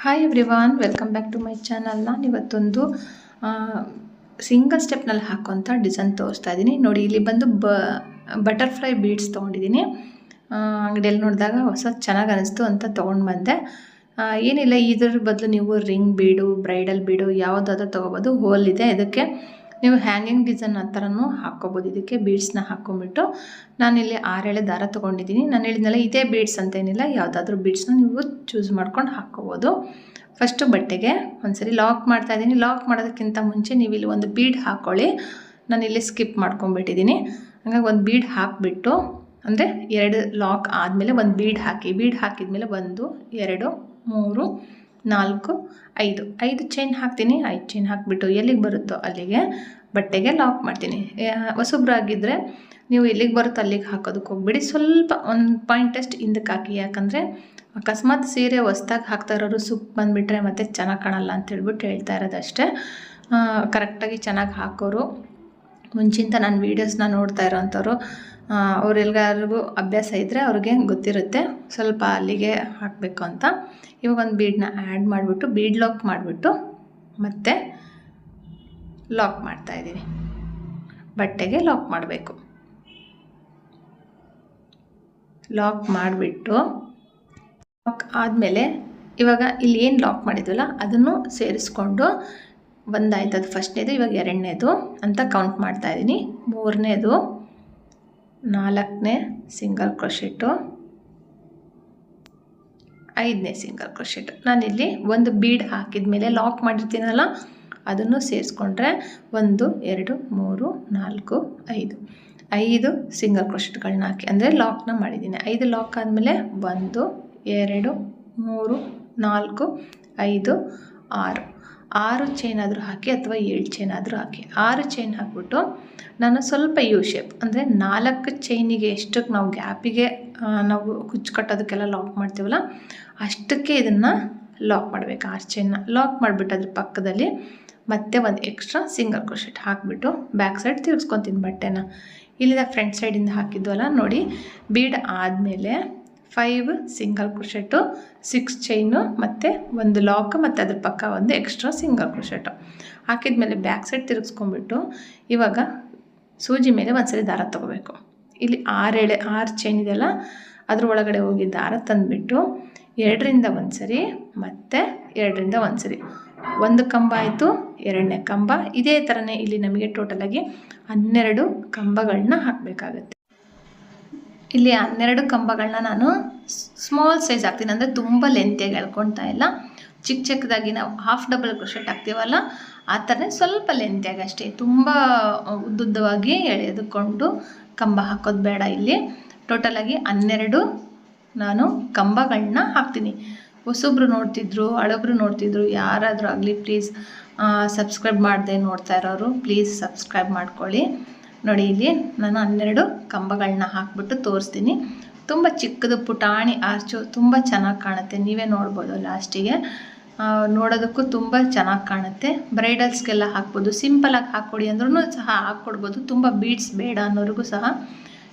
Hi everyone, welcome back to my channel. ನಾನು ಇವತ್ತೊಂದು single ಸ್ಟೆಪ್ನಲ್ಲಿ ಹಾಕುವಂಥ ಡಿಸೈನ್ ತೋರಿಸ್ತಾ ಇದ್ದೀನಿ. ನೋಡಿ, ಇಲ್ಲಿ ಬಂದು ಬಟರ್ಫ್ಲೈ ಬೀಡ್ಸ್ ತೊಗೊಂಡಿದ್ದೀನಿ. ಅಂಗಡಿಯಲ್ಲಿ ನೋಡಿದಾಗ ಚೆನ್ನಾಗಿ ಅನಿಸ್ತು ಅಂತ ತೊಗೊಂಡು ಬಂದೆ. ಏನಿಲ್ಲ, ಇದ್ರ ಬದಲು ನೀವು ರಿಂಗ್ ಬೀಡು, ಬ್ರೈಡಲ್ ಬೀಡು ಯಾವುದಾದ್ರೂ ತೊಗೋಬೋದು. ಹೋಲ್ ಇದೆ, ಇದಕ್ಕೆ ನೀವು ಹ್ಯಾಂಗಿಂಗ್ ಡಿಸೈನ್ ಆ ಥರನೂ ಹಾಕ್ಕೋಬೋದು. ಇದಕ್ಕೆ ಬೀಡ್ಸ್ನ ಹಾಕ್ಕೊಂಬಿಟ್ಟು ನಾನಿಲ್ಲಿ 6 ಎಳೆ ದಾರ ತೊಗೊಂಡಿದ್ದೀನಿ. ನಾನು ಹೇಳಿದ್ನಲ್ಲ, ಇದೇ ಬೀಡ್ಸ್ ಅಂತೇನಿಲ್ಲ, ಯಾವುದಾದ್ರೂ ಬೀಡ್ಸ್ನ ನೀವು ಚೂಸ್ ಮಾಡ್ಕೊಂಡು ಹಾಕ್ಕೋಬೋದು. ಫಸ್ಟು ಬಟ್ಟೆಗೆ ಒಂದ್ಸರಿ ಲಾಕ್ ಮಾಡ್ತಾಯಿದ್ದೀನಿ. ಲಾಕ್ ಮಾಡೋದಕ್ಕಿಂತ ಮುಂಚೆ ನೀವು ಇಲ್ಲಿ ಒಂದು ಬೀಡ್ ಹಾಕ್ಕೊಳ್ಳಿ. ನಾನಿಲ್ಲಿ ಸ್ಕಿಪ್ ಮಾಡ್ಕೊಂಬಿಟ್ಟಿದ್ದೀನಿ. ಹಾಗಾಗಿ ಒಂದು ಬೀಡ್ ಹಾಕಿಬಿಟ್ಟು, ಅಂದರೆ 2 ಲಾಕ್ ಆದಮೇಲೆ ಒಂದು ಬೀಡ್ ಹಾಕಿ. ಬೀಡ್ ಹಾಕಿದ್ಮೇಲೆ 1 2 3 4 5 ಚೈನ್ ಹಾಕ್ತೀನಿ. 5 ಚೈನ್ ಹಾಕಿಬಿಟ್ಟು ಎಲ್ಲಿಗೆ ಬರುತ್ತೋ ಅಲ್ಲಿಗೆ ಬಟ್ಟೆಗೆ ಲಾಕ್ ಮಾಡ್ತೀನಿ. ಹೊಸಬ್ರಾಗಿದ್ದರೆ ನೀವು ಎಲ್ಲಿಗೆ ಬರುತ್ತೋ ಅಲ್ಲಿಗೆ ಹಾಕೋದಕ್ಕೆ ಹೋಗ್ಬಿಡಿ. ಸ್ವಲ್ಪ ಒಂದು ಪಾಯಿಂಟಷ್ಟು ಹಿಂದಕ್ಕೆ ಹಾಕಿ. ಯಾಕಂದರೆ ಅಕಸ್ಮಾತ್ ಸೀರೆ ಹೊಸ್ದಾಗಿ ಹಾಕ್ತಾ ಇರೋರು ಸುಕ್ ಬಂದುಬಿಟ್ರೆ ಮತ್ತೆ ಚೆನ್ನಾಗಿ ಕಾಣಲ್ಲ ಅಂತೇಳ್ಬಿಟ್ಟು ಹೇಳ್ತಾ ಇರೋದಷ್ಟೇ. ಕರೆಕ್ಟಾಗಿ ಚೆನ್ನಾಗಿ ಹಾಕೋರು, ಮುಂಚಿಂತ ನಾನು ವೀಡಿಯೋಸ್ನ ನೋಡ್ತಾ ಇರೋವಂಥವ್ರು, ಅವರೆಲ್ಲರಿಗೂ ಅಭ್ಯಾಸ ಇದ್ದರೆ ಅವ್ರಿಗೆ ಗೊತ್ತಿರುತ್ತೆ ಸ್ವಲ್ಪ ಅಲ್ಲಿಗೆ ಹಾಕಬೇಕು ಅಂತ. ಇವಾಗ ಒಂದು ಬೀಡನ್ನ ಆ್ಯಡ್ ಮಾಡಿಬಿಟ್ಟು ಬೀಡ್ ಲಾಕ್ ಮಾಡಿಬಿಟ್ಟು ಮತ್ತೆ ಲಾಕ್ ಮಾಡ್ತಾಯಿದ್ದೀನಿ. ಬಟ್ಟೆಗೆ ಲಾಕ್ ಮಾಡಬೇಕು. ಲಾಕ್ ಮಾಡಿಬಿಟ್ಟು ಲಾಕ್ ಆದಮೇಲೆ ಇವಾಗ ಇಲ್ಲಿ ಏನು ಲಾಕ್ ಮಾಡಿದ್ವಲ್ಲ ಅದನ್ನು ಸೇರಿಸ್ಕೊಂಡು ಒಂದಾಯ್ತು. ಅದು ಫಸ್ಟ್ನೇದು, ಇವಾಗ 2ನೇದು ಅಂತ ಕೌಂಟ್ ಮಾಡ್ತಾಯಿದ್ದೀನಿ. 3ನೇದು, 4ನೇ ಸಿಂಗಲ್ ಕ್ರೋಶೆಟ್ಟು, 5ನೇ ಸಿಂಗಲ್ ಕ್ರೋಶೆಟ್. ನಾನಿಲ್ಲಿ ಒಂದು ಬೀಡ್ ಹಾಕಿದ ಮೇಲೆ ಲಾಕ್ ಮಾಡಿರ್ತೀನಲ್ಲ ಅದನ್ನು ಸೇರಿಸ್ಕೊಂಡ್ರೆ 1 2 3 4 5 ಸಿಂಗಲ್ ಕ್ರೋಶೆಟ್ಗಳನ್ನ ಹಾಕಿ, ಅಂದರೆ ಲಾಕ್ನ ಮಾಡಿದ್ದೀನಿ. 5 ಲಾಕ್ ಆದಮೇಲೆ 1 2 3 4 5 6 ಚೈನ್ ಆದರೂ ಹಾಕಿ ಅಥವಾ 7 ಚೈನ್ ಆದರೂ ಹಾಕಿ. 6 ಚೈನ್ ಹಾಕ್ಬಿಟ್ಟು ನಾನು ಸ್ವಲ್ಪ ಯು ಶೇಪ್, ಅಂದರೆ 4 ಚೈನಿಗೆ ಎಷ್ಟಕ್ಕೆ ನಾವು ಗ್ಯಾಪಿಗೆ ನಾವು ಕುಚ್ಚು ಕಟ್ಟೋದಕ್ಕೆಲ್ಲ ಲಾಕ್ ಮಾಡ್ತೀವಲ್ಲ ಅಷ್ಟಕ್ಕೆ ಇದನ್ನು ಲಾಕ್ ಮಾಡಬೇಕು. 6 ಚೈನ್ನ ಲಾಕ್ ಮಾಡಿಬಿಟ್ಟು ಅದ್ರ ಪಕ್ಕದಲ್ಲಿ ಮತ್ತೆ ಒಂದು ಎಕ್ಸ್ಟ್ರಾ ಸಿಂಗಲ್ ಕ್ರೋಶೆಟ್ ಹಾಕಿಬಿಟ್ಟು ಬ್ಯಾಕ್ ಸೈಡ್ ತಿರ್ಗಿಸ್ಕೊತೀನಿ ಬಟ್ಟೆನ. ಇಲ್ಲಿಂದ ಫ್ರಂಟ್ ಸೈಡಿಂದ ಹಾಕಿದ್ವಲ್ಲ ನೋಡಿ, ಬೀಡ್ ಆದಮೇಲೆ 5 ಸಿಂಗಲ್ ಕ್ರೋಶೆಟ್ಟು, 6 ಚೈನು ಮತ್ತು ಒಂದು ಲಾಕ್ ಮತ್ತು ಅದ್ರ ಪಕ್ಕ ಒಂದು ಎಕ್ಸ್ಟ್ರಾ ಸಿಂಗಲ್ ಕ್ರೋಶೆಟ್ಟು ಹಾಕಿದ್ಮೇಲೆ ಬ್ಯಾಕ್ ಸೈಡ್ ತಿರುಗಿಸ್ಕೊಂಡ್ಬಿಟ್ಟು ಇವಾಗ ಸೂಜಿ ಮೇಲೆ ಒಂದ್ಸರಿ ದಾರ ತೊಗೋಬೇಕು. ಇಲ್ಲಿ 6 ಚೈನ್ ಇದೆಯಲ್ಲ ಅದ್ರ ಒಳಗಡೆ ಹೋಗಿ ದಾರ ತಂದುಬಿಟ್ಟು 2ರಿಂದ ಒಂದ್ಸರಿ ಮತ್ತು 2ರಿಂದ ಒಂದ್ಸರಿ, ಒಂದು ಕಂಬ ಆಯಿತು, 2ನೇ ಕಂಬ. ಇದೇ ಥರನೇ ಇಲ್ಲಿ ನಮಗೆ ಟೋಟಲಾಗಿ 12 ಕಂಬಗಳನ್ನ ಹಾಕಬೇಕಾಗತ್ತೆ. ಇಲ್ಲಿ 12 ಕಂಬಗಳನ್ನ ನಾನು ಸ್ಮಾಲ್ ಸೈಜ್ ಹಾಕ್ತೀನಿ, ಅಂದರೆ ತುಂಬ ಲೆಂತಿಯಾಗಿ ಎಳ್ಕೊಳ್ತಾ ಇಲ್ಲ. ಚಿಕ್ಕದಾಗಿ ನಾವು ಹಾಫ್ ಡಬಲ್ ಕ್ರೋಶೆಟ್ ಹಾಕ್ತೀವಲ್ಲ ಆ ಥರನೇ ಸ್ವಲ್ಪ ಲೆಂತಿಯಾಗಿ ಅಷ್ಟೇ, ತುಂಬ ಉದ್ದುದ್ದವಾಗಿ ಎಳೆದುಕೊಂಡು ಕಂಬ ಹಾಕೋದು ಬೇಡ. ಇಲ್ಲಿ ಟೋಟಲಾಗಿ 12 ನಾನು ಕಂಬಗಳನ್ನ ಹಾಕ್ತೀನಿ. ಹೊಸೊಬ್ರು ನೋಡ್ತಿದ್ರು, ಹಳಬ್ರು ನೋಡ್ತಿದ್ರು, ಯಾರಾದರೂ ಆಗಲಿ ಪ್ಲೀಸ್ ಸಬ್ಸ್ಕ್ರೈಬ್ ಮಾಡದೆ ನೋಡ್ತಾ ಇರೋರು ಪ್ಲೀಸ್ ಸಬ್ಸ್ಕ್ರೈಬ್ ಮಾಡ್ಕೊಳ್ಳಿ. ನೋಡಿ, ಇಲ್ಲಿ ನಾನು 12 ಕಂಬಗಳನ್ನ ಹಾಕ್ಬಿಟ್ಟು ತೋರಿಸ್ತೀನಿ. ತುಂಬ ಚಿಕ್ಕದು ಪುಟಾಣಿ ಆರ್ಚು, ತುಂಬ ಚೆನ್ನಾಗಿ ಕಾಣುತ್ತೆ. ನೀವೇ ನೋಡ್ಬೋದು ಲಾಸ್ಟಿಗೆ, ನೋಡೋದಕ್ಕೂ ತುಂಬ ಚೆನ್ನಾಗಿ ಕಾಣುತ್ತೆ. ಬ್ರೈಡಲ್ಸ್ಗೆಲ್ಲ ಹಾಕ್ಬೋದು, ಸಿಂಪಲಾಗಿ ಹಾಕ್ಕೊಡಿ ಅಂದ್ರೂ ಸಹ ಹಾಕ್ಕೊಡ್ಬೋದು. ತುಂಬ ಬೀಡ್ಸ್ ಬೇಡ ಅನ್ನೋರಿಗೂ ಸಹ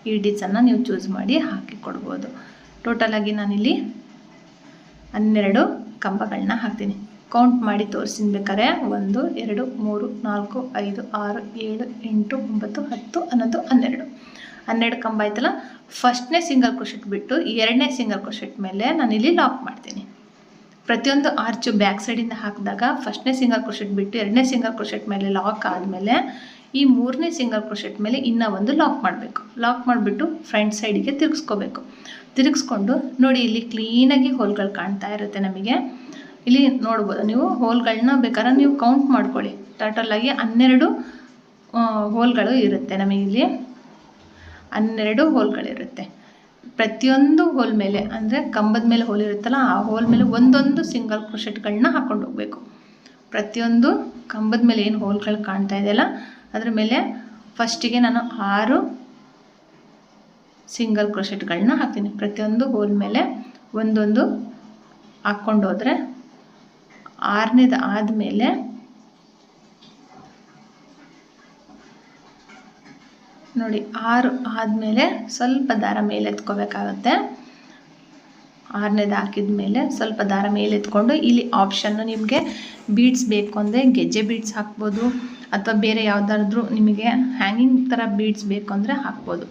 ಈ ಡಿಸೈನ್ನ ನೀವು ಚೂಸ್ ಮಾಡಿ ಹಾಕಿ ಕೊಡ್ಬೋದು. ಟೋಟಲಾಗಿ ನಾನಿಲ್ಲಿ 12 ಕಂಬಗಳನ್ನ ಹಾಕ್ತೀನಿ. ಕೌಂಟ್ ಮಾಡಿ ತೋರಿಸ್ತೀನಿ ಬೇಕಾದ್ರೆ. 1 2 3 4 5 6 7 8 9 10 11 12 ಕಂಬ ಆಯ್ತಲ್ಲ. ಫಸ್ಟ್ನೇ ಸಿಂಗಲ್ ಕ್ರೋಶೆಟ್ ಬಿಟ್ಟು 2ನೇ ಸಿಂಗಲ್ ಕ್ರೋಶೆಟ್ ಮೇಲೆ ನಾನಿಲ್ಲಿ ಲಾಕ್ ಮಾಡ್ತೀನಿ. ಪ್ರತಿಯೊಂದು ಆರ್ಚು ಬ್ಯಾಕ್ ಸೈಡಿಂದ ಹಾಕಿದಾಗ ಫಸ್ಟ್ನೇ ಸಿಂಗಲ್ ಕ್ರೋಶೆಟ್ ಬಿಟ್ಟು 2ನೇ ಸಿಂಗಲ್ ಕ್ರೋಶೆಟ್ ಮೇಲೆ ಲಾಕ್ ಆದಮೇಲೆ ಈ 3ನೇ ಸಿಂಗಲ್ ಕ್ರೋಶೆಟ್ ಮೇಲೆ ಇನ್ನೂ ಒಂದು ಲಾಕ್ ಮಾಡಬೇಕು. ಲಾಕ್ ಮಾಡಿಬಿಟ್ಟು ಫ್ರಂಟ್ ಸೈಡಿಗೆ ತಿರುಗಿಸ್ಕೋಬೇಕು. ತಿರುಗಿಸ್ಕೊಂಡು ನೋಡಿ, ಇಲ್ಲಿ ಕ್ಲೀನಾಗಿ ಹೋಲ್ಗಳು ಕಾಣ್ತಾ ಇರುತ್ತೆ ನಮಗೆ. ಇಲ್ಲಿ ನೋಡ್ಬೋದು ನೀವು, ಹೋಲ್ಗಳನ್ನ ಬೇಕಾದ್ರೆ ನೀವು ಕೌಂಟ್ ಮಾಡ್ಕೊಳ್ಳಿ. ಟೋಟಲಾಗಿ 12 ಹೋಲ್ಗಳು ಇರುತ್ತೆ ನಮಗಿಲ್ಲಿ. 12 ಹೋಲ್ಗಳಿರುತ್ತೆ. ಪ್ರತಿಯೊಂದು ಹೋಲ್ ಮೇಲೆ, ಅಂದರೆ ಕಂಬದ ಮೇಲೆ ಹೋಲ್ ಇರುತ್ತಲ್ಲ ಆ ಹೋಲ್ ಮೇಲೆ ಒಂದೊಂದು ಸಿಂಗಲ್ ಕ್ರೋಶೆಟ್ಗಳನ್ನ ಹಾಕ್ಕೊಂಡು ಹೋಗಬೇಕು. ಪ್ರತಿಯೊಂದು ಕಂಬದ ಮೇಲೆ ಏನು ಹೋಲ್ಗಳು ಕಾಣ್ತಾ ಇದೆಯಲ್ಲ ಅದ್ರ ಮೇಲೆ ಫಸ್ಟಿಗೆ ನಾನು 6 ಸಿಂಗಲ್ ಕ್ರೋಶೆಟ್ಗಳನ್ನ ಹಾಕ್ತೀನಿ. ಪ್ರತಿಯೊಂದು ಹೋಲ್ ಮೇಲೆ ಒಂದೊಂದು ಹಾಕ್ಕೊಂಡು ಹೋದರೆ 6ನೇದು ಆದಮೇಲೆ ನೋಡಿ 6 ಆದಮೇಲೆ ಸ್ವಲ್ಪ ದಾರ ಮೇಲೆ ಎತ್ಕೋಬೇಕಾಗತ್ತೆ. 6ನೇದು ಹಾಕಿದ ಮೇಲೆ ಸ್ವಲ್ಪ ದಾರ ಮೇಲೆ ಎತ್ಕೊಂಡು ಇಲ್ಲಿ ಆಪ್ಷನ್ನು ನಿಮಗೆ ಬೀಡ್ಸ್ ಬೇಕು ಅಂದರೆ ಗೆಜ್ಜೆ ಬೀಡ್ಸ್ ಹಾಕ್ಬೋದು, ಅಥವಾ ಬೇರೆ ಯಾವುದಾದ್ರೂ ನಿಮಗೆ ಹ್ಯಾಂಗಿಂಗ್ ಥರ ಬೀಡ್ಸ್ ಬೇಕು ಅಂದರೆ ಹಾಕ್ಬೋದು.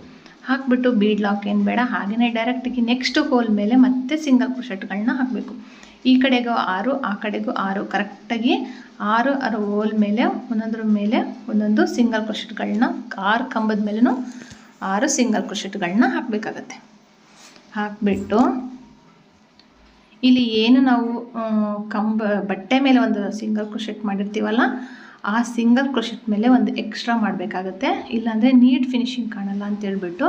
ಹಾಕಿಬಿಟ್ಟು ಬೀಡ್ ಲಾಕ್ ಏನು ಬೇಡ, ಹಾಗೆಯೇ ಡೈರೆಕ್ಟಾಗಿ ನೆಕ್ಸ್ಟ್ ಹೋಲ್ ಮೇಲೆ ಮತ್ತೆ ಸಿಂಗಲ್ ಕ್ರೋಶೆಟ್ಗಳನ್ನ ಹಾಕಬೇಕು. ಈ ಕಡೆಗೂ 6 ಆ ಕಡೆಗೂ 6 ಕರೆಕ್ಟಾಗಿ 6 ಹೋಲ್ ಮೇಲೆ ಒಂದೊಂದ್ರ ಮೇಲೆ ಒಂದೊಂದು ಸಿಂಗಲ್ ಕ್ರೋಶೆಟ್ಗಳನ್ನ 6 ಕಂಬದ ಮೇಲೂ 6 ಸಿಂಗಲ್ ಕ್ರೋಶೆಟ್ಗಳನ್ನ ಹಾಕಬೇಕಾಗತ್ತೆ. ಹಾಕಿಬಿಟ್ಟು ಇಲ್ಲಿ ಏನು ನಾವು ಬಟ್ಟೆ ಮೇಲೆ ಒಂದು ಸಿಂಗಲ್ ಕ್ರೋಶೆಟ್ ಮಾಡಿರ್ತೀವಲ್ಲ, ಆ ಸಿಂಗಲ್ ಕ್ರೋಶೆಟ್ ಮೇಲೆ ಒಂದು ಎಕ್ಸ್ಟ್ರಾ ಮಾಡಬೇಕಾಗತ್ತೆ. ಇಲ್ಲಾಂದರೆ ನೀಟ್ ಫಿನಿಶಿಂಗ್ ಕಾಣಲ್ಲ ಅಂತೇಳ್ಬಿಟ್ಟು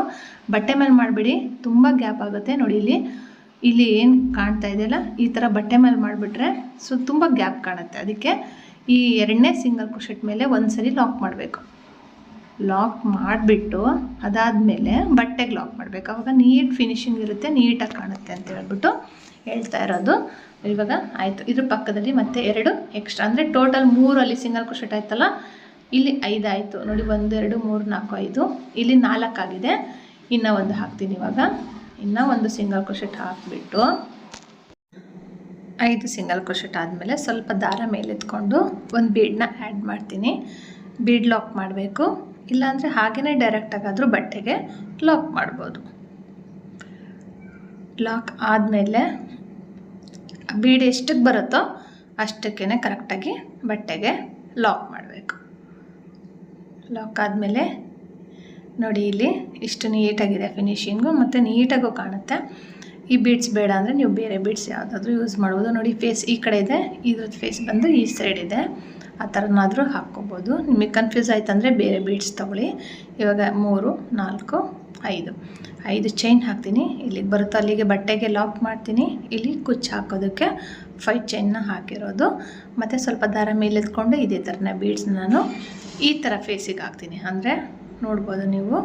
ಬಟ್ಟೆ ಮೇಲೆ ಮಾಡಿಬಿಡಿ, ತುಂಬ ಗ್ಯಾಪ್ ಆಗುತ್ತೆ. ನೋಡಿ ಇಲ್ಲಿ ಏನು ಕಾಣ್ತಾ ಇದೆಯಲ್ಲ, ಈ ಥರ ಬಟ್ಟೆ ಮೇಲೆ ಮಾಡಿಬಿಟ್ರೆ ತುಂಬ ಗ್ಯಾಪ್ ಕಾಣುತ್ತೆ. ಅದಕ್ಕೆ ಈ 2ನೇ ಸಿಂಗಲ್ ಕ್ರೋಶೆಟ್ ಮೇಲೆ ಒಂದು ಸರಿ ಲಾಕ್ ಮಾಡಬೇಕು. ಲಾಕ್ ಮಾಡಿಬಿಟ್ಟು ಅದಾದಮೇಲೆ ಬಟ್ಟೆಗೆ ಲಾಕ್ ಮಾಡಬೇಕು. ಆವಾಗ ನೀಟ್ ಫಿನಿಶಿಂಗ್ ಇರುತ್ತೆ, ನೀಟಾಗಿ ಕಾಣುತ್ತೆ ಅಂತ ಹೇಳ್ಬಿಟ್ಟು ಹೇಳ್ತಾ ಇರೋದು. ಇವಾಗ ಆಯಿತು. ಇದ್ರ ಪಕ್ಕದಲ್ಲಿ ಮತ್ತೆ 2 ಎಕ್ಸ್ಟ್ರಾ, ಅಂದರೆ ಟೋಟಲ್ 3 ಅಲ್ಲಿ ಸಿಂಗಲ್ ಕ್ರೋಶೆಟ್ ಆಯ್ತಲ್ಲ, ಇಲ್ಲಿ 5 ಆಯಿತು. ನೋಡಿ 1 2 3 4 5, ಇಲ್ಲಿ 4 ಆಗಿದೆ. ಇನ್ನೂ ಒಂದು ಹಾಕ್ತೀನಿ. ಇವಾಗ ಇನ್ನೂ ಒಂದು ಸಿಂಗಲ್ ಕ್ರೋಶೆಟ್ ಹಾಕಿಬಿಟ್ಟು 5 ಸಿಂಗಲ್ ಕ್ರೋಶೆಟ್ ಆದಮೇಲೆ ಸ್ವಲ್ಪ ದಾರ ಮೇಲೆತ್ಕೊಂಡು ಒಂದು ಬೀಡನ್ನ ಆ್ಯಡ್ ಮಾಡ್ತೀನಿ. ಬೀಡ್ ಲಾಕ್ ಮಾಡಬೇಕು, ಇಲ್ಲಾಂದರೆ ಹಾಗೆಯೇ ಡೈರೆಕ್ಟಾಗಾದರೂ ಬಟ್ಟೆಗೆ ಲಾಕ್ ಮಾಡ್ಬೋದು. ಲಾಕ್ ಆದಮೇಲೆ ಬೀಡ್ ಎಷ್ಟಕ್ಕೆ ಬರುತ್ತೋ ಅಷ್ಟಕ್ಕೇ ಕರೆಕ್ಟಾಗಿ ಬಟ್ಟೆಗೆ ಲಾಕ್ ಮಾಡಬೇಕು. ಲಾಕ್ ಆದಮೇಲೆ ನೋಡಿ ಇಲ್ಲಿ ಇಷ್ಟು ನೀಟಾಗಿದೆ ಫಿನಿಶಿಂಗು, ಮತ್ತು ನೀಟಾಗೂ ಕಾಣುತ್ತೆ. ಈ ಬೀಡ್ಸ್ ಬೇಡ ಅಂದರೆ ನೀವು ಬೇರೆ ಬೀಡ್ಸ್ ಯಾವುದಾದ್ರೂ ಯೂಸ್ ಮಾಡ್ಬೋದು. ನೋಡಿ ಫೇಸ್ ಈ ಕಡೆ ಇದೆ, ಇದ್ರದ್ದು ಫೇಸ್ ಬಂದು ಈ ಸೈಡ್ ಇದೆ, ಆ ಥರನಾದರೂ ಹಾಕ್ಕೋಬೋದು. ನಿಮಗೆ ಕನ್ಫ್ಯೂಸ್ ಆಯ್ತಂದರೆ ಬೇರೆ ಬೀಡ್ಸ್ ತೊಗೊಳ್ಳಿ. ಇವಾಗ 3 4 5 ಚೈನ್ ಹಾಕ್ತೀನಿ. ಇಲ್ಲಿಗೆ ಬರುತ್ತೋ ಅಲ್ಲಿಗೆ ಬಟ್ಟೆಗೆ ಲಾಕ್ ಮಾಡ್ತೀನಿ. ಇಲ್ಲಿ ಕುಚ್ಚು ಹಾಕೋದಕ್ಕೆ 5 ಚೈನ್ನ ಹಾಕಿರೋದು, ಮತ್ತು ಸ್ವಲ್ಪ ದಾರ ಮೇಲೆ ಎತ್ಕೊಂಡು ಇದೇ ಥರನ ಬೀಡ್ಸ್ನ ನಾನು ಈ ಥರ ಫೇಸಿಗೆ ಹಾಕ್ತೀನಿ. ಅಂದರೆ ನೋಡ್ಬೋದು ನೀವು,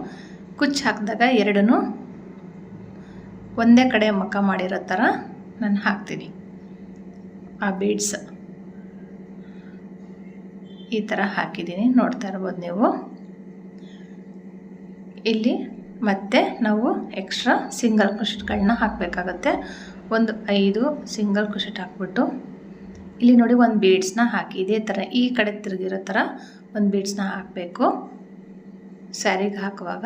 ಕುಚ್ಚು ಹಾಕಿದಾಗ 2 ಒಂದೇ ಕಡೆ ಮುಖ ಮಾಡಿರೋ ಥರ ನಾನು ಹಾಕ್ತೀನಿ. ಆ ಬೀಡ್ಸ್ ಈ ಥರ ಹಾಕಿದ್ದೀನಿ, ನೋಡ್ತಾ ಇರ್ಬೋದು ನೀವು. ಇಲ್ಲಿ ಮತ್ತೆ ನಾವು ಎಕ್ಸ್ಟ್ರಾ ಸಿಂಗಲ್ ಕ್ರೋಶೆಟ್ಗಳನ್ನ ಹಾಕಬೇಕಾಗತ್ತೆ. ಒಂದು 5 ಸಿಂಗಲ್ ಕ್ರೋಶೆಟ್ ಹಾಕ್ಬಿಟ್ಟು ಇಲ್ಲಿ ನೋಡಿ ಒಂದು ಬೀಡ್ಸ್ನ ಹಾಕಿ ಇದೇ ಥರ ಈ ಕಡೆ ತಿರುಗಿರೋ ಥರ ಒಂದು ಬೀಡ್ಸ್ನ ಹಾಕಬೇಕು. ಸ್ಯಾರಿಗೆ ಹಾಕುವಾಗ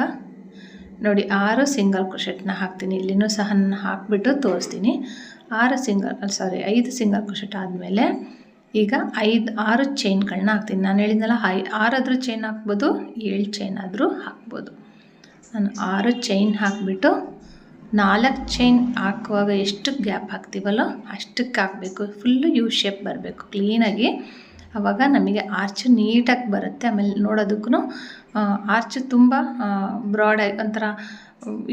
ನೋಡಿ 6 ಸಿಂಗಲ್ ಕ್ರೋಶೆಟ್ನ ಹಾಕ್ತೀನಿ. ಇಲ್ಲಿನೂ ಸಹ ನಾನು ಹಾಕಿಬಿಟ್ಟು ತೋರಿಸ್ತೀನಿ. 5 ಸಿಂಗಲ್ ಕ್ರೋಶೆಟ್ ಆದಮೇಲೆ ಈಗ 6 ಚೈನ್ಗಳನ್ನ ಹಾಕ್ತೀನಿ. ನಾನು ಹೇಳಿದ್ನಲ್ಲ 6 ಚೈನ್ ಹಾಕ್ಬೋದು, 7 ಚೈನ್ ಆದರೂ ಹಾಕ್ಬೋದು. ನಾನು 6 ಚೈನ್ ಹಾಕಿಬಿಟ್ಟು 4 ಚೈನ್ ಹಾಕುವಾಗ ಎಷ್ಟು ಗ್ಯಾಪ್ ಹಾಕ್ತೀವಲ್ಲೋ ಅಷ್ಟಕ್ಕೆ ಹಾಕಬೇಕು. ಫುಲ್ಲು ಯು ಶೇಪ್ ಬರಬೇಕು ಕ್ಲೀನಾಗಿ, ಆವಾಗ ನಮಗೆ ಆರ್ಚು ನೀಟಾಗಿ ಬರುತ್ತೆ. ಆಮೇಲೆ ನೋಡೋದಕ್ಕೂ ಆರ್ಚು ತುಂಬ ಬ್ರಾಡಾಗಿ ಒಂಥರ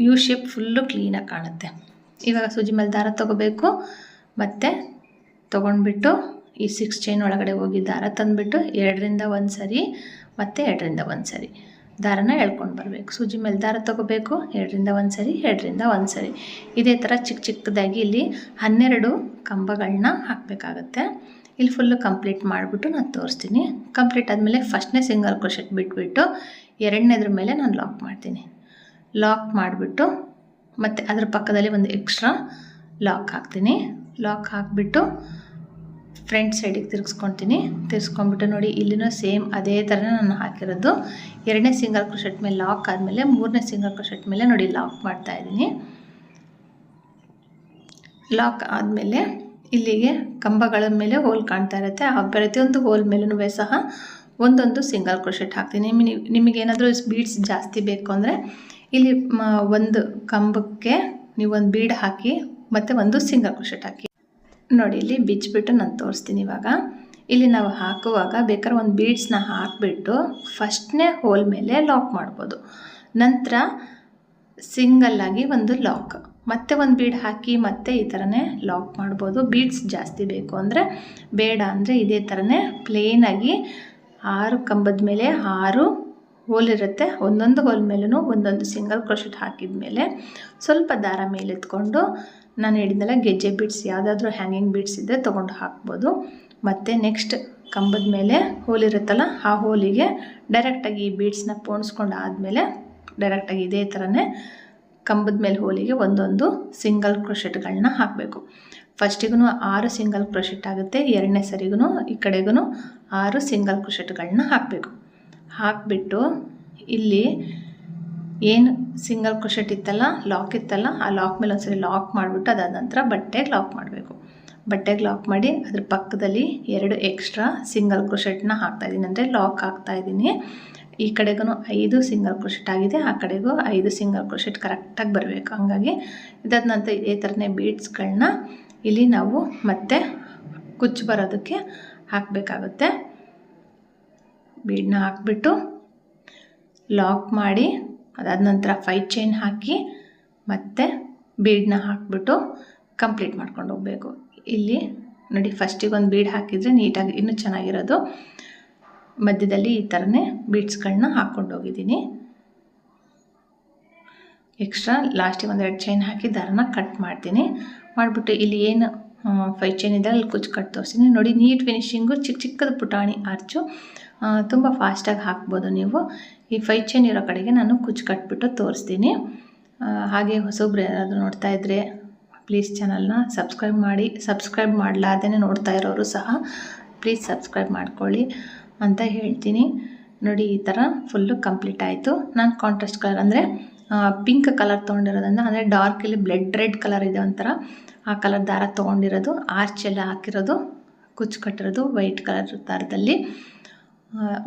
ಯು ಶೇಪ್ ಫುಲ್ಲು ಕ್ಲೀನಾಗಿ ಕಾಣುತ್ತೆ. ಇವಾಗ ಸೂಜಿ ಮೇಲೆ ದಾರ ತೊಗೋಬೇಕು, ಮತ್ತು ತೊಗೊಂಡ್ಬಿಟ್ಟು ಈ 6 ಚೈನ್ ಒಳಗಡೆ ಹೋಗಿ ದಾರ ತಂದುಬಿಟ್ಟು 2ರಿಂದ 1 ಸರಿ ಮತ್ತು 2ರಿಂದ 1 ಸರಿ ದಾರನ ಎಳ್ಕೊಂಡು ಬರಬೇಕು. ಸೂಜಿ ಮೇಲೆ ದಾರ ತೊಗೋಬೇಕು, 2ರಿಂದ 1 ಸರಿ 2ರಿಂದ 1 ಸರಿ ಇದೇ ಥರ ಚಿಕ್ಕದಾಗಿ ಇಲ್ಲಿ 12 ಕಂಬಗಳನ್ನ ಹಾಕಬೇಕಾಗತ್ತೆ. ಇಲ್ಲಿ ಫುಲ್ಲು ಕಂಪ್ಲೀಟ್ ಮಾಡಿಬಿಟ್ಟು ನಾನು ತೋರಿಸ್ತೀನಿ. ಕಂಪ್ಲೀಟ್ ಆದಮೇಲೆ ಫಸ್ಟ್ನೇ ಸಿಂಗಲ್ ಕ್ರೋಶೆಟ್ ಬಿಟ್ಬಿಟ್ಟು 2ನೇದ್ರ ಮೇಲೆ ನಾನು ಲಾಕ್ ಮಾಡ್ತೀನಿ. ಲಾಕ್ ಮಾಡಿಬಿಟ್ಟು ಮತ್ತು ಅದ್ರ ಪಕ್ಕದಲ್ಲಿ ಒಂದು ಎಕ್ಸ್ಟ್ರಾ ಲಾಕ್ ಹಾಕ್ತೀನಿ. ಲಾಕ್ ಹಾಕಿಬಿಟ್ಟು ಫ್ರಂಟ್ ಸೈಡಿಗೆ ತಿರ್ಸ್ಕೊಂಡ್ಬಿಟ್ಟು ನೋಡಿ ಇಲ್ಲಿನೂ ಸೇಮ್ ಅದೇ ಥರನೇ ನಾನು ಹಾಕಿರೋದು. 2ನೇ ಸಿಂಗಲ್ ಕ್ರೋಶೆಟ್ ಮೇಲೆ ಲಾಕ್ ಆದಮೇಲೆ 3ನೇ ಸಿಂಗಲ್ ಕ್ರೋಶೆಟ್ ಮೇಲೆ ನೋಡಿ ಲಾಕ್ ಮಾಡ್ತಾಯಿದ್ದೀನಿ. ಲಾಕ್ ಆದಮೇಲೆ ಇಲ್ಲಿಗೆ ಕಂಬಗಳ ಮೇಲೆ ಹೋಲ್ ಕಾಣ್ತಾ ಇರುತ್ತೆ. ಆ ಪ್ರತಿಯೊಂದು ಹೋಲ್ ಮೇಲೂ ಸಹ ಒಂದೊಂದು ಸಿಂಗಲ್ ಕ್ರೋಶೆಟ್ ಹಾಕ್ತೀನಿ. ನಿಮಗೇನಾದರೂ ಬೀಡ್ಸ್ ಜಾಸ್ತಿ ಬೇಕು ಅಂದರೆ ಇಲ್ಲಿ ಒಂದು ಕಂಬಕ್ಕೆ ನೀವು ಒಂದು ಬೀಡ್ ಹಾಕಿ ಮತ್ತು ಒಂದು ಸಿಂಗಲ್ ಕ್ರೋಶೆಟ್ ಹಾಕಿ. ನೋಡಿ ಇಲ್ಲಿ ಬಿಚ್ಚಿಬಿಟ್ಟು ನಾನು ತೋರಿಸ್ತೀನಿ. ಇವಾಗ ಇಲ್ಲಿ ನಾವು ಹಾಕುವಾಗ ಬೇಕಾದ್ರೆ ಒಂದು ಬೀಡ್ಸ್ನ ಹಾಕಿಬಿಟ್ಟು ಫಸ್ಟ್ನೇ ಹೋಲ್ ಮೇಲೆ ಲಾಕ್ ಮಾಡ್ಬೋದು. ನಂತರ ಸಿಂಗಲ್ಲಾಗಿ ಒಂದು ಲಾಕ್, ಮತ್ತೆ ಒಂದು ಬೀಡ್ ಹಾಕಿ ಮತ್ತೆ ಈ ಥರನೇ ಲಾಕ್ ಮಾಡ್ಬೋದು. ಬೀಡ್ಸ್ ಜಾಸ್ತಿ ಬೇಕು ಅಂದರೆ, ಬೇಡ ಅಂದರೆ ಇದೇ ಥರನೇ ಪ್ಲೇನಾಗಿ 6 ಕಂಬದ ಮೇಲೆ 6 ಹೋಲ್ ಇರುತ್ತೆ. ಒಂದೊಂದು ಹೋಲ್ ಮೇಲೂ ಒಂದೊಂದು ಸಿಂಗಲ್ ಕ್ರೋಶೆಟ್ ಹಾಕಿದ ಮೇಲೆ ಸ್ವಲ್ಪ ದಾರ ಮೇಲೆತ್ಕೊಂಡು ನಾನು ಹೇಳಿದ್ನಲ್ಲ ಗೆಜ್ಜೆ ಬೀಡ್ಸ್ ಯಾವುದಾದ್ರೂ ಹ್ಯಾಂಗಿಂಗ್ ಬೀಡ್ಸ್ ಇದ್ದರೆ ತೊಗೊಂಡು ಹಾಕ್ಬೋದು. ಮತ್ತು ನೆಕ್ಸ್ಟ್ ಕಂಬದ ಮೇಲೆ ಹೋಲ್ ಇರುತ್ತಲ್ಲ ಆ ಹೋಲಿಗೆ ಡೈರೆಕ್ಟಾಗಿ ಈ ಬೀಡ್ಸ್ನ ಪೋಣಿಸ್ಕೊಂಡು ಆದಮೇಲೆ ಡೈರೆಕ್ಟಾಗಿ ಇದೇ ಥರನೇ ಕಂಬದ ಮೇಲೆ ಹೋಲಿಗೆ ಒಂದೊಂದು ಸಿಂಗಲ್ ಕ್ರೋಶೆಟ್ಗಳನ್ನ ಹಾಕಬೇಕು. ಫಸ್ಟಿಗೂ 6 ಸಿಂಗಲ್ ಕ್ರೋಶೆಟ್ ಆಗುತ್ತೆ, ಎರಡನೇ ಸರಿಗೂ ಈ ಕಡೆಗೂ 6 ಸಿಂಗಲ್ ಕ್ರೋಶೆಟ್ಗಳನ್ನ ಹಾಕಬೇಕು. ಹಾಕಿಬಿಟ್ಟು ಇಲ್ಲಿ ಏನು ಸಿಂಗಲ್ ಕ್ರೋಶೆಟ್ ಇತ್ತಲ್ಲ, ಲಾಕ್ ಇತ್ತಲ್ಲ, ಆ ಲಾಕ್ ಮೇಲೆ ಒಂದ್ಸರಿ ಲಾಕ್ ಮಾಡಿಬಿಟ್ಟು ಅದಾದ ನಂತರ ಬಟ್ಟೆಗೆ ಲಾಕ್ ಮಾಡಬೇಕು. ಬಟ್ಟೆಗೆ ಲಾಕ್ ಮಾಡಿ ಅದ್ರ ಪಕ್ಕದಲ್ಲಿ 2 ಎಕ್ಸ್ಟ್ರಾ ಸಿಂಗಲ್ ಕ್ರೋಶೆಟ್ನ ಹಾಕ್ತಾಯಿದ್ದೀನಿ, ಅಂದರೆ ಲಾಕ್ ಹಾಕ್ತಾಯಿದ್ದೀನಿ. ಈ ಕಡೆಗೂ 5 ಸಿಂಗಲ್ ಕ್ರೋಶೆಟ್ ಆಗಿದೆ, ಆ ಕಡೆಗೂ 5 ಸಿಂಗಲ್ ಕ್ರೋಶೆಟ್ ಕರೆಕ್ಟಾಗಿ ಬರಬೇಕು. ಹಂಗಾಗಿ ಇದಾದ ನಂತರ ಇದೇ ಥರನೇ ಬೀಡ್ಸ್ಗಳನ್ನ ಇಲ್ಲಿ ನಾವು ಮತ್ತೆ ಕುಚ್ಚು ಬರೋದಕ್ಕೆ ಹಾಕಬೇಕಾಗುತ್ತೆ. ಬೀಡನ್ನ ಹಾಕ್ಬಿಟ್ಟು ಲಾಕ್ ಮಾಡಿ ಅದಾದ ನಂತರ 5 ಚೈನ್ ಹಾಕಿ ಮತ್ತೆ ಬೀಡನ್ನ ಹಾಕಿಬಿಟ್ಟು ಕಂಪ್ಲೀಟ್ ಮಾಡ್ಕೊಂಡು ಹೋಗಬೇಕು. ಇಲ್ಲಿ ನೋಡಿ, ಫಸ್ಟಿಗೆ ಒಂದು ಬೀಡ್ ಹಾಕಿದರೆ ನೀಟಾಗಿ ಇನ್ನೂ ಚೆನ್ನಾಗಿರೋದು. ಮಧ್ಯದಲ್ಲಿ ಈ ಥರನೇ ಬೀಡ್ಸ್ಗಳನ್ನ ಹಾಕ್ಕೊಂಡು ಹೋಗಿದ್ದೀನಿ. ಎಕ್ಸ್ಟ್ರಾ ಲಾಸ್ಟಿಗೆ 1-2 ಚೈನ್ ಹಾಕಿ ದಾರನ ಕಟ್ ಮಾಡ್ತೀನಿ. ಮಾಡಿಬಿಟ್ಟು ಇಲ್ಲಿ ಏನು 5 ಚೈನ್ ಇದೆ ಅಲ್ಲಿ ಕುಚ್ಚು ಕಟ್ ತೋರಿಸ್ತೀನಿ ನೋಡಿ. ನೀಟ್ ಫಿನಿಶಿಂಗು, ಚಿಕ್ಕದ ಪುಟಾಣಿ ಆರ್ಚು ತುಂಬ ಫಾಸ್ಟಾಗಿ ಹಾಕ್ಬೋದು ನೀವು. ಈ 5 ಚೈನ್ ಇರೋ ಕಡೆಗೆ ನಾನು ಕುಚ್ಚು ಕಟ್ಬಿಟ್ಟು ತೋರಿಸ್ತೀನಿ. ಹಾಗೆ ಹೊಸಬ್ರು ಯಾರಾದರೂ ನೋಡ್ತಾ ಇದ್ದರೆ ಪ್ಲೀಸ್ ಚಾನಲ್ನ ಸಬ್ಸ್ಕ್ರೈಬ್ ಮಾಡಿ. ಸಬ್ಸ್ಕ್ರೈಬ್ ಮಾಡಲಾರ್ದೇ ನೋಡ್ತಾ ಇರೋರು ಸಹ ಪ್ಲೀಸ್ ಸಬ್ಸ್ಕ್ರೈಬ್ ಮಾಡ್ಕೊಳ್ಳಿ ಅಂತ ಹೇಳ್ತೀನಿ. ನೋಡಿ, ಈ ಥರ ಫುಲ್ಲು ಕಂಪ್ಲೀಟ್ ಆಯಿತು. ನಾನು ಕಾಂಟ್ರಾಸ್ಟ್ ಕಲರ್ ಅಂದರೆ ಪಿಂಕ್ ಕಲರ್ ತೊಗೊಂಡಿರೋದ್ರಿಂದ, ಅಂದರೆ ಡಾರ್ಕಲ್ಲಿ ಬ್ಲಡ್ ರೆಡ್ ಕಲರ್ ಇದೆ ಒಂಥರ, ಆ ಕಲರ್ ದಾರ ತೊಗೊಂಡಿರೋದು. ಆರ್ಚ್ ಎಲ್ಲ ಹಾಕಿರೋದು, ಕುಚ್ಚು ಕಟ್ಟಿರೋದು ವೈಟ್ ಕಲರ್ ದಾರದಲ್ಲಿ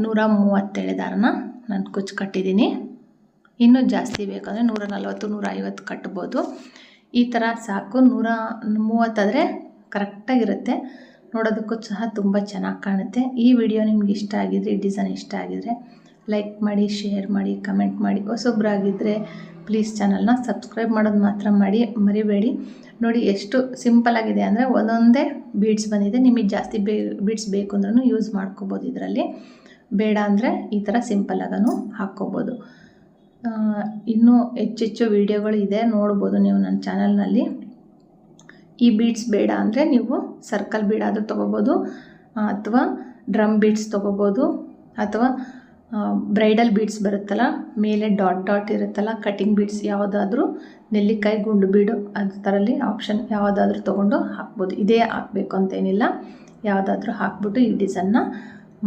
137 ದಾರನ ನಾನು ಕುಚ್ಚು ಕಟ್ಟಿದ್ದೀನಿ. ಇನ್ನೂ ಜಾಸ್ತಿ ಬೇಕಂದರೆ 140-150 ಕಟ್ಬೋದು. ಈ ಥರ ಸಾಕು. 130 ಆದರೆ ಕರೆಕ್ಟಾಗಿರುತ್ತೆ, ನೋಡೋದಕ್ಕೂ ಸಹ ತುಂಬ ಚೆನ್ನಾಗಿ ಕಾಣುತ್ತೆ. ಈ ವಿಡಿಯೋ ನಿಮ್ಗೆ ಇಷ್ಟ ಆಗಿದ್ರೆ, ಈ ಡಿಸೈನ್ ಇಷ್ಟ ಆಗಿದ್ರೆ ಲೈಕ್ ಮಾಡಿ, ಶೇರ್ ಮಾಡಿ, ಕಮೆಂಟ್ ಮಾಡಿ. ಹೊಸೊಬ್ಬರಾಗಿದ್ದರೆ ಪ್ಲೀಸ್ ಚಾನಲ್ನ ಸಬ್ಸ್ಕ್ರೈಬ್ ಮಾಡೋದು ಮಾತ್ರ ಮರಿಬೇಡಿ. ನೋಡಿ ಎಷ್ಟು ಸಿಂಪಲ್ಲಾಗಿದೆ, ಅಂದರೆ ಒಂದೊಂದೇ ಬೀಡ್ಸ್ ಬಂದಿದೆ. ನಿಮಗೆ ಜಾಸ್ತಿ ಬೀಡ್ಸ್ ಬೇಕು ಅಂದ್ರೂ ಯೂಸ್ ಮಾಡ್ಕೋಬೋದು ಇದರಲ್ಲಿ. ಬೇಡ ಅಂದರೆ ಈ ಥರ ಸಿಂಪಲ್ಲಾಗೂ ಹಾಕ್ಕೋಬೋದು. ಇನ್ನೂ ಹೆಚ್ಚೆಚ್ಚು ವೀಡಿಯೋಗಳು ಇದೆ, ನೋಡ್ಬೋದು ನೀವು ನನ್ನ ಚಾನಲ್ನಲ್ಲಿ. ಈ ಬೀಡ್ಸ್ ಬೇಡ ಅಂದರೆ ನೀವು ಸರ್ಕಲ್ ಬೀಡ್ ಆದರೂ ತೊಗೋಬೋದು, ಅಥವಾ ಡ್ರಮ್ ಬೀಡ್ಸ್ ತೊಗೋಬೋದು, ಅಥವಾ ಬ್ರೈಡಲ್ ಬೀಡ್ಸ್ ಬರುತ್ತಲ್ಲ, ಮೇಲೆ ಡಾಟ್ ಇರುತ್ತಲ್ಲ, ಕಟಿಂಗ್ ಬೀಡ್ಸ್ ಯಾವುದಾದ್ರೂ, ನೆಲ್ಲಿಕಾಯಿ ಗುಂಡು ಬೀಡು ಅದ್ರ ಥರಲ್ಲಿ ಆಪ್ಷನ್ ಯಾವುದಾದ್ರೂ ತೊಗೊಂಡು ಹಾಕ್ಬೋದು. ಇದೇ ಹಾಕಬೇಕು ಅಂತೇನಿಲ್ಲ, ಯಾವುದಾದ್ರೂ ಹಾಕ್ಬಿಟ್ಟು ಈ ಡಿಸೈನ್ನ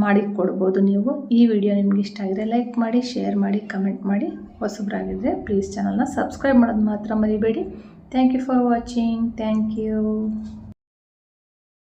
ಮಾಡಿ ಕೊಡ್ಬೋದು ನೀವು. ಈ ವಿಡಿಯೋ ನಿಮ್ಗೆ ಇಷ್ಟ ಆಗಿದ್ರೆ ಲೈಕ್ ಮಾಡಿ, ಶೇರ್ ಮಾಡಿ, ಕಮೆಂಟ್ ಮಾಡಿ. ಹೊಸಬ್ರಾಗಿದ್ದರೆ ಪ್ಲೀಸ್ ಚಾನಲ್ನ ಸಬ್ಸ್ಕ್ರೈಬ್ ಮಾಡೋದು ಮಾತ್ರ ಮರಿಬೇಡಿ. Thank you for watching. Thank you.